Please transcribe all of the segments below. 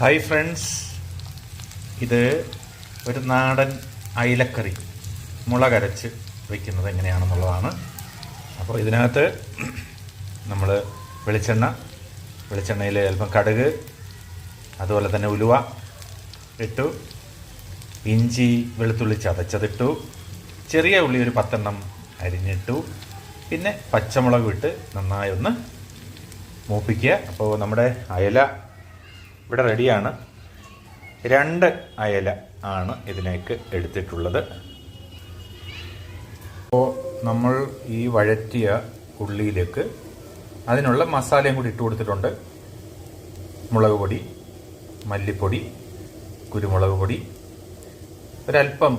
Hi friends, ഇത് ഒരു നാടൻ അയിലക്കറി മുളകരച്ച് വയ്ക്കുന്നത് എങ്ങനെയാണെന്നുള്ളതാണ്. അപ്പോൾ ഇതിനകത്ത് നമ്മൾ വെളിച്ചെണ്ണയിൽ അല്പം കടുക്, അതുപോലെ തന്നെ ഉലുവ ഇട്ടു, ഇഞ്ചി വെളുത്തുള്ളി ചതച്ചതിട്ടു, ചെറിയ ഉള്ളി ഒരു 10 എണ്ണം അരിഞ്ഞിട്ടു, പിന്നെ പച്ചമുളക് ഇട്ട് നന്നായി ഒന്ന് മൂപ്പിക്കുക. അപ്പോൾ നമ്മുടെ അയല ഇവിടെ റെഡിയാണ്. 2 അയല ആണ് ഇതിലേക്ക് എടുത്തിട്ടുള്ളത്. അപ്പോൾ നമ്മൾ ഈ വഴറ്റിയ ഉള്ളിയിലേക്ക് അതിനുള്ള മസാലയും കൂടി ഇട്ട് കൊടുത്തിട്ടുണ്ട്. മുളക് പൊടി, മല്ലിപ്പൊടി, കുരുമുളക് പൊടി, ഒരല്പം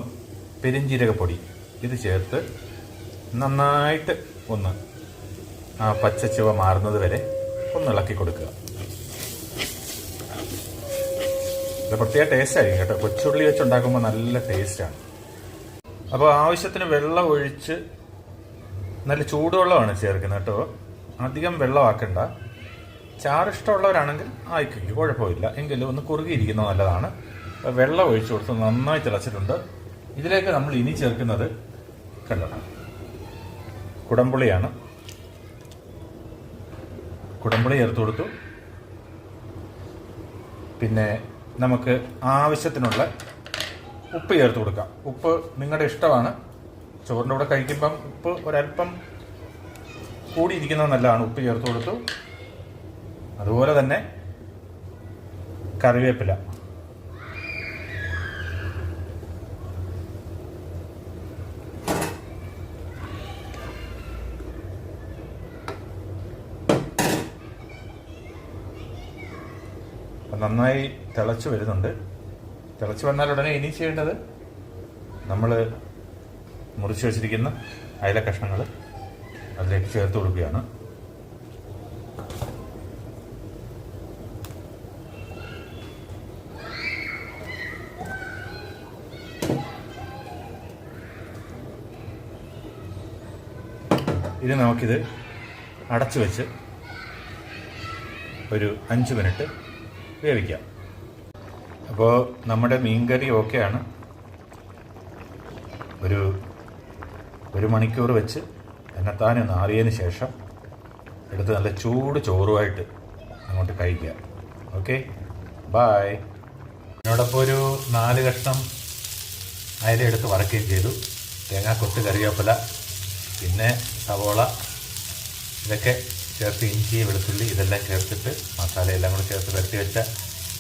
പെരിഞ്ജീരകപ്പൊടി ഇത് ചേർത്ത് നന്നായിട്ട് ഒന്ന് ആ പച്ചച്ചുവ മാറുന്നത് വരെ ഒന്ന് ഇളക്കി കൊടുക്കുക. ഇത് പ്രത്യേക ടേസ്റ്റ് ആയിരിക്കും കേട്ടോ. കൊച്ചുള്ളി വെച്ചുണ്ടാക്കുമ്പോൾ നല്ല ടേസ്റ്റാണ്. അപ്പോൾ ആവശ്യത്തിന് വെള്ളം ഒഴിച്ച്, നല്ല ചൂടുവെള്ളമാണ് ചേർക്കുന്നത് കേട്ടോ. അധികം വെള്ളമാക്കണ്ട. ചാറിഷ്ടമുള്ളവരാണെങ്കിൽ ആയിക്കോട്ടെ, കുഴപ്പമില്ല. എങ്കിലും ഒന്ന് കുറുകിയിരിക്കുന്നത് നല്ലതാണ്. അപ്പോൾ വെള്ളം ഒഴിച്ചു കൊടുത്ത് നന്നായി തിളച്ചിട്ടുണ്ട്. ഇതിലേക്ക് നമ്മൾ ഇനി ചേർക്കുന്നത് കണ്ടോ, കുടംപുളിയാണ്. കുടംപുളി ചേർത്ത് കൊടുത്തു. പിന്നെ നമുക്ക് ആവശ്യത്തിനുള്ള ഉപ്പ് ചേർത്ത് കൊടുക്കാം. ഉപ്പ് നിങ്ങളുടെ ഇഷ്ടമാണ്. ചോറിൻ്റെ കൂടെ കഴിക്കുമ്പം ഉപ്പ് ഒരല്പം കൂടിയിരിക്കുന്നത് നല്ലതാണ്. ഉപ്പ് ചേർത്ത് കൊടുത്തു. അതുപോലെ തന്നെ കറിവേപ്പില, നന്നായി തിളച്ച് വരുന്നുണ്ട്. തിളച്ച് വന്നാൽ ഉടനെ ഇനി ചെയ്യേണ്ടത് നമ്മൾ മുറിച്ച് വെച്ചിരിക്കുന്ന അയല കഷ്ണങ്ങൾ അതിലേക്ക് ചേർത്ത് കൊടുക്കുകയാണ്. ഇത് നമുക്കിത് അടച്ചു വെച്ച് ഒരു 5 മിനിറ്റ് വേവിക്കാം. അപ്പോൾ നമ്മുടെ മീൻകറി ഓക്കെയാണ്. ഒരു മണിക്കൂർ വെച്ച് എന്നെത്താനും നാറിയതിന് ശേഷം എടുത്ത് നല്ല ചൂട് ചോറുമായിട്ട് അങ്ങോട്ട് കഴിക്കുക. Okay, bye. എന്നോടൊപ്പം ഒരു 4 കഷ്ണം അയല എടുത്ത് വറക്കുകയും ചെയ്തു. തേങ്ങാക്കൊത്ത്, കറിവേപ്പില, പിന്നെ സവോള ഇതൊക്കെ ചേർത്ത്, ഇഞ്ചി വെളുത്തുള്ളി ഇതെല്ലാം ചേർത്തിട്ട് മസാലയെല്ലാം കൂടെ ചേർത്ത് വരട്ടി വെച്ച